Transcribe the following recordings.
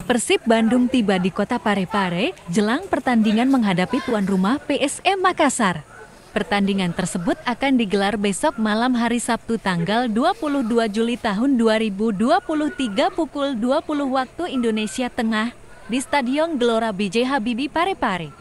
Persib Bandung tiba di kota Parepare jelang pertandingan menghadapi tuan rumah PSM Makassar. Pertandingan tersebut akan digelar besok malam hari Sabtu tanggal 22 Juli tahun 2023 pukul 20 waktu Indonesia Tengah di Stadion Gelora B.J. Habibie Parepare.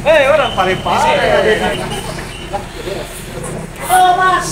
Hei, orang Parepare. Oh, Mas.